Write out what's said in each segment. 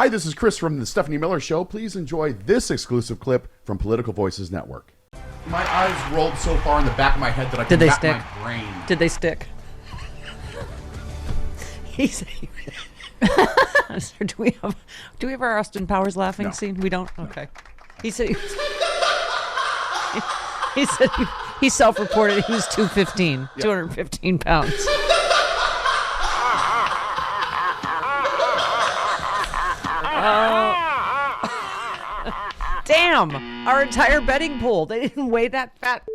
Hi, this is Chris from the Stephanie Miller Show. Please enjoy this exclusive clip from Political Voices Network. My eyes rolled so far in the back of my head that I could wrap my brain. Did they stick? Do we have our Austin Powers laughing scene? We don't? Okay. He said he self-reported he was 215, 215 pounds. Damn! Our entire betting pool. They didn't weigh that fat.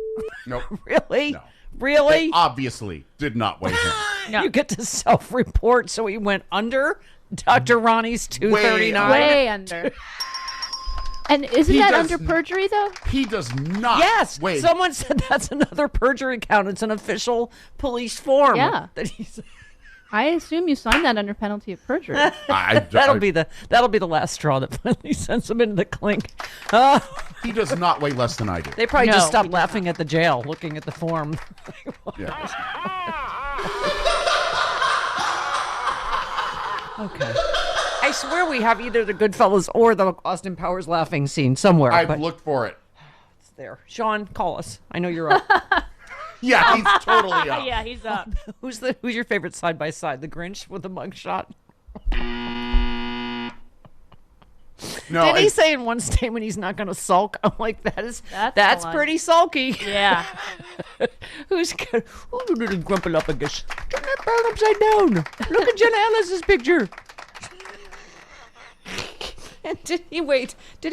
Nope. Really? No. Really? They obviously did not weigh him. No. You get to self-report, so he went under Dr. Ronnie's 239. Way under. And isn't that under perjury, though? He does not. Yes. Wait. Someone said that's another perjury count. It's an official police form. Yeah. That he's... I assume you signed that under penalty of perjury. That'll be the last straw that finally sends him into the clink. He does not weigh less than I do. They probably just stopped laughing at the jail, looking at the form. Yeah. Okay. I swear we have either the Goodfellas or the Austin Powers laughing scene somewhere. I've looked for it. It's there. Sean, call us. I know you're up. Yeah, he's totally up. Yeah, he's up. Who's your favorite side by side? The Grinch with the mugshot? No, Did he say in one statement he's not going to sulk? I'm like, that's pretty sulky. Yeah. Who's good? Oh, you little grumpalophagus. Turn that brown upside down. Look at Jen Ellis's picture. And did he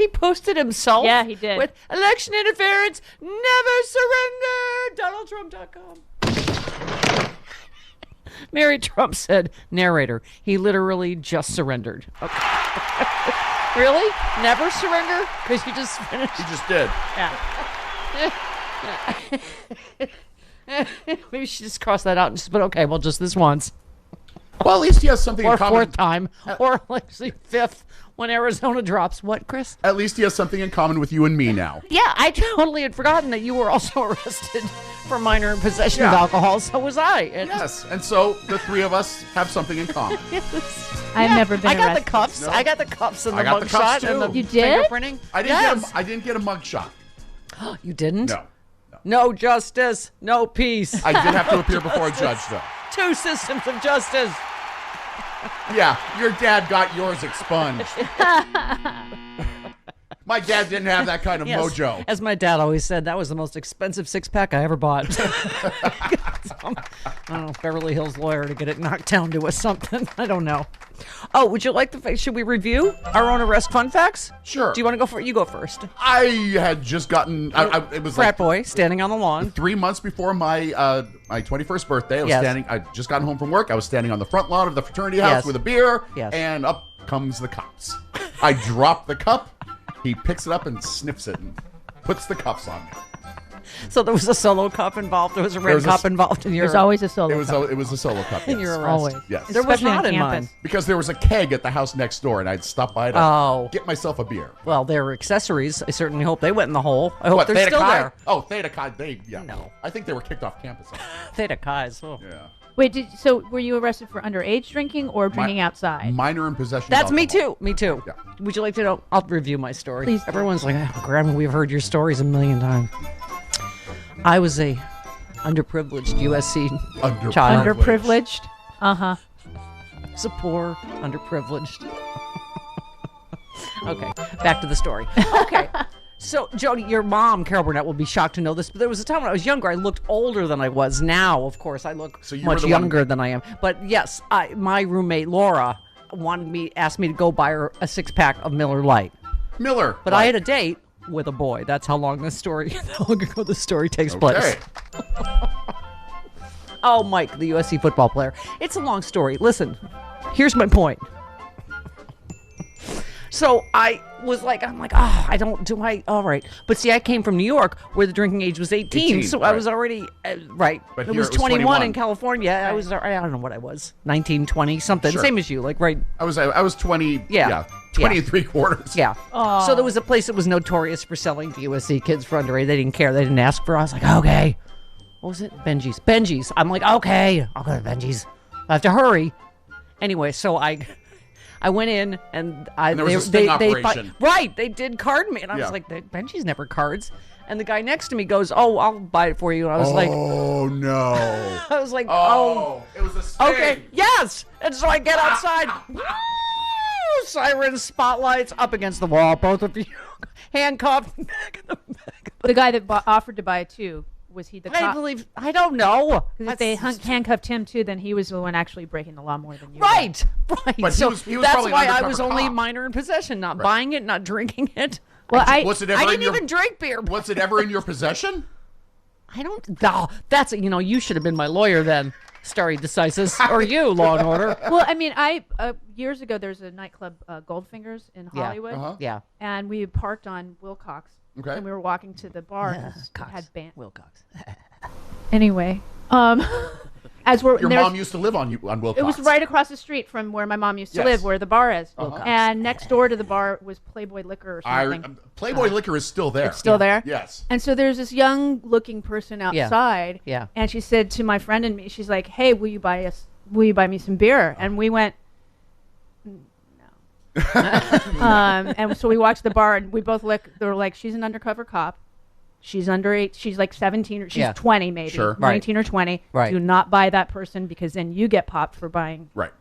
post it himself? Yeah, he did. With election interference, never surrender, DonaldTrump.com. Mary Trump said, narrator, he literally just surrendered. Okay. Really? Never surrender? Because you just finished? He just did. Yeah. Maybe she just crossed that out and just put, okay, well, just this once. Well, at least he has something Or in common. fourth time. Or, like, say, fifth when Arizona drops. What, Chris? At least he has something in common with you and me now. Yeah, I totally had forgotten that you were also arrested for minor in possession of alcohol. So was I. Yes, and so the three of us have something in common. I've never been I got arrested. the cuffs. No. I got the cuffs and I the got the cuffs, mugshot and the too. You did? fingerprinting. I didn't get a mug shot. You didn't? No. No justice, no peace. I did have to appear before a judge, though. Two systems of justice. Yeah, your dad got yours expunged. My dad didn't have that kind of mojo. As my dad always said, that was the most expensive six-pack I ever bought. I don't know, Beverly Hills lawyer to get it knocked down to a something. I don't know. Oh, would you like should we review our own arrest fun facts? Sure. Do you want to go for it? You go first. I had just gotten, it was Frat like boy standing on the lawn. 3 months before my 21st birthday. I just got home from work. I was standing on the front lawn of the fraternity house with a beer, and up comes the cops. I drop the cup. He picks it up and sniffs it and puts the cuffs on me. So there was a solo cup involved. There was a red cup involved in your. There's always a solo cup. It was a solo cup. In your Yes. arrest. Always. Yes. There was Especially not on in campus. mine. Because there was a keg at the house next door, and I'd stop by to get myself a beer. Well, they were accessories. I certainly hope they went in the hole. I hope they're Theta still Chi? there. Oh, Theta Chi. No. I think they were kicked off campus. Theta Chi's. Oh. Yeah. Wait, so were you arrested for underage drinking or drinking outside? Minor in possession That's of me alcohol. too. Me too. Yeah. Would you like to know? I'll review my story. Please. Everyone's like, oh, Grandma, we've heard your stories a million times. I was a underprivileged USC child. Underprivileged? Uh-huh. I was a poor, underprivileged. Okay, back to the story. Okay. So, Jody, your mom, Carol Burnett, will be shocked to know this, but there was a time when I was younger, I looked older than I was. Now, of course, I look much younger than I am. But yes, my roommate, Laura, asked me to go buy her a six-pack of Miller Lite. Miller. But I had a date with a boy. That's how long this story, how long ago this story takes place. Oh, Mike, the USC football player. It's a long story. Listen, here's my point. So I was like, all right. But see, I came from New York where the drinking age was 18. So I was already, right. But it was 21 in California. I was, I don't know what I was, 19, 20, something. Sure. Same as you, like, right. I was 20, 20 and 3/4. Yeah. So there was a place that was notorious for selling to USC kids for underage. They didn't care. They didn't ask for it. I was like, okay. What was it? Benji's. I'm like, okay, I'll go to Benji's. I have to hurry. Anyway, so I I went in and there was a sting operation. They did card me. And I was like, Benji's never cards. And the guy next to me goes, oh, I'll buy it for you. And I was like, oh, no. I was like, it was a sting. Okay, yes. And so I get outside. Sirens, spotlights, up against the wall, both of you handcuffed. The guy that offered to buy it too, was he the cop? I don't know. Because if they handcuffed him too, then he was the one actually breaking the law more than you. Right. But so he was that's probably why an I was undercover only cop. minor in possession, not buying it, not drinking it. Well, I didn't even drink beer. Was it ever in your possession? I don't. No, that's you should have been my lawyer then, stare decisis, or you, Law and Order. Well, I mean, years ago there's a nightclub, Goldfingers in Hollywood. Yeah. And we parked on Wilcox. Okay. And we were walking to the bar. Had Wilcox. Anyway, as we're your mom used to live on Wilcox. It was right across the street from where my mom used to live, where the bar is. And next door to the bar was Playboy Liquor or something. Playboy Liquor is still there. It's still there? Yes. And so there's this young-looking person outside. Yeah. And she said to my friend and me, she's like, "Hey, will you buy me some beer?" And we went, no. And so we walked to the bar and we both looked. They were like, "She's an undercover cop. She's under 8. She's like 17 or she's 20 maybe. Sure. 19 or 20. Right. Do not buy that person because then you get popped for buying. Right.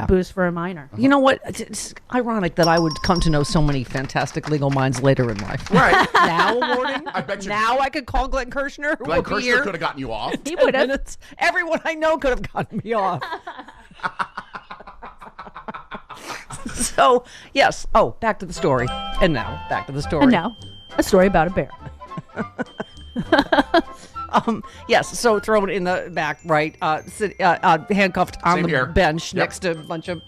Booze for a minor. You know what? It's ironic that I would come to know so many fantastic legal minds later in life. Right. Now awarding. I bet you. Now I could call Glenn Kirschner. Glenn Kirschner could have gotten you off. He would have. Everyone I know could have gotten me off. So, yes. Oh, back to the story. And now, back to the story. And now, a story about a bear. Yes, so thrown in the back, right? Handcuffed on the bench next to a bunch of...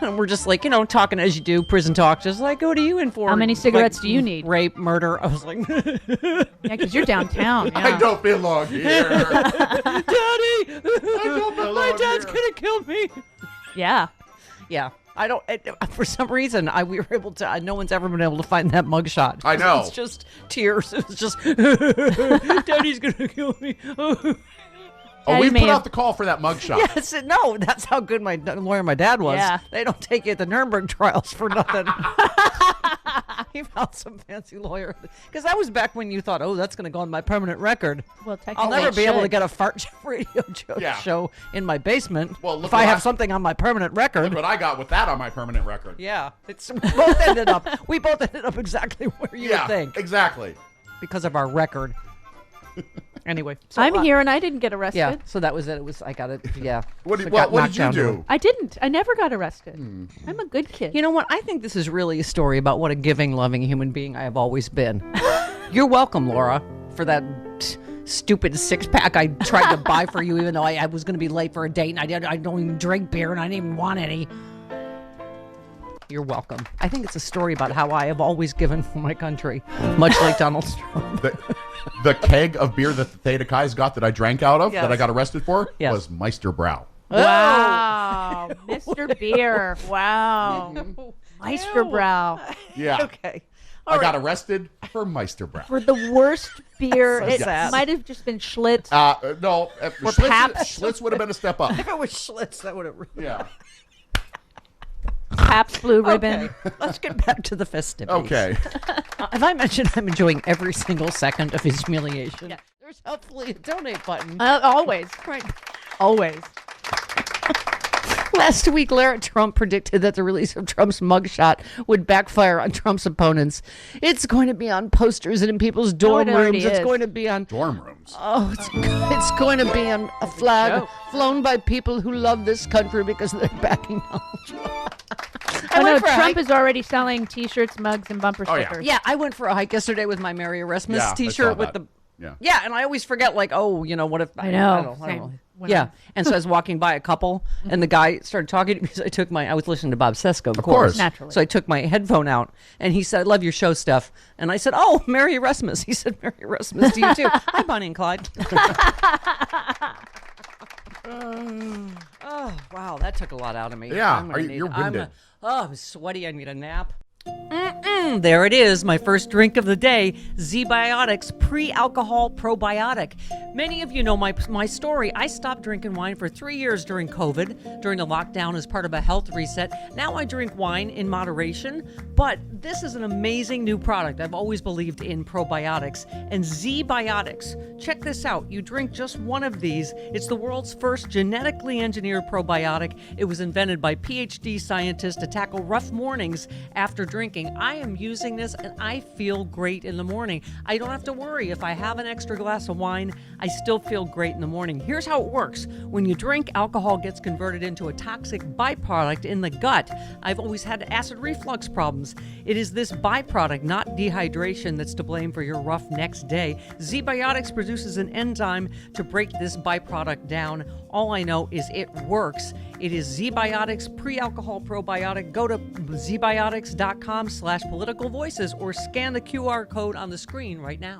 And we're just like, talking as you do, prison talk, just like, what are you in for? How many cigarettes do you need? Rape, murder. I was like... Yeah, because you're downtown. Yeah. I don't belong here. Daddy! My dad's going to kill me. Yeah. Yeah. I don't. For some reason, we were able to. No one's ever been able to find that mugshot. I know. It's just tears. It was just, Daddy's gonna kill me. We put out the call for that mugshot. Yes, no, that's how good my lawyer, my dad was. Yeah. They don't take you at the Nuremberg trials for nothing. He found some fancy lawyer. Because that was back when you thought, that's going to go on my permanent record. Well, technically, I'll never be able to get a fart radio show in my basement if I have something on my permanent record. Look what I got with that on my permanent record. Yeah. We both ended up exactly where you would think. Exactly. Because of our record. Anyway, so I'm here and I didn't get arrested. Yeah, so that was it. I got it. Yeah. What did you do? I didn't. I never got arrested. I'm a good kid. You know what? I think this is really a story about what a giving, loving human being I have always been. You're welcome, Laura, for that stupid 6-pack I tried to buy for you, even though I was going to be late for a date, and I don't even drink beer, and I didn't even want any. You're welcome. I think it's a story about how I have always given for my country, much like Donald Trump. The keg of beer that the Theta Chi's got that I drank out of, that I got arrested for, was Meisterbrow. Wow. Mr. Beer. Wow. Meisterbrow. Yeah. Okay. I got arrested for Meisterbrow. For the worst beer. So it sad. might have just been Schlitz. No. Schlitz would have been a step up. If it was Schlitz, that would have really... Yeah. Pabst Blue Ribbon. Okay. Let's get back to the festivities. Okay. Have I mentioned I'm enjoying every single second of his humiliation? Yeah. There's hopefully a donate button. Always. Right. Always. Last week, Lara Trump predicted that the release of Trump's mugshot would backfire on Trump's opponents. It's going to be on posters and in people's dorm rooms. It's going to be on... Dorm rooms? Oh, it's going to be on a flag flown by people who love this country because they're backing Donald Trump. Trump is already selling T-shirts, mugs, and bumper stickers. Yeah, I went for a hike yesterday with my Merry Erasmus T-shirt with the... Yeah, and I always forget, what if... I know. Yeah, and so I was walking by a couple, and the guy started talking to me. So I was listening to Bob Sesko, of course. Naturally. So I took my headphone out, and he said, "I love your show, Steph." And I said, "Oh, Merry Erasmus." He said, "Merry Erasmus to you too." Hi, Bonnie and Clyde. Oh, wow, that took a lot out of me. Yeah, you're winded. I'm sweaty. I need a nap. There it is, my first drink of the day, Z-Biotics Pre-Alcohol Probiotic. Many of you know my story. I stopped drinking wine for 3 years during COVID, during the lockdown as part of a health reset. Now I drink wine in moderation, but this is an amazing new product. I've always believed in probiotics. And Z-Biotics, check this out. You drink just one of these. It's the world's first genetically engineered probiotic. It was invented by PhD scientists to tackle rough mornings after drinking. I am using this and I feel great in the morning. I don't have to worry. If I have an extra glass of wine, I still feel great in the morning. Here's how it works. When you drink, alcohol gets converted into a toxic byproduct in the gut. I've always had acid reflux problems. It is this byproduct, not dehydration, that's to blame for your rough next day. Z-Biotics produces an enzyme to break this byproduct down. All I know is it works. It is Z-Biotics Pre-Alcohol Probiotic. Go to zbiotics.com/politicalvoices or scan the QR code on the screen right now.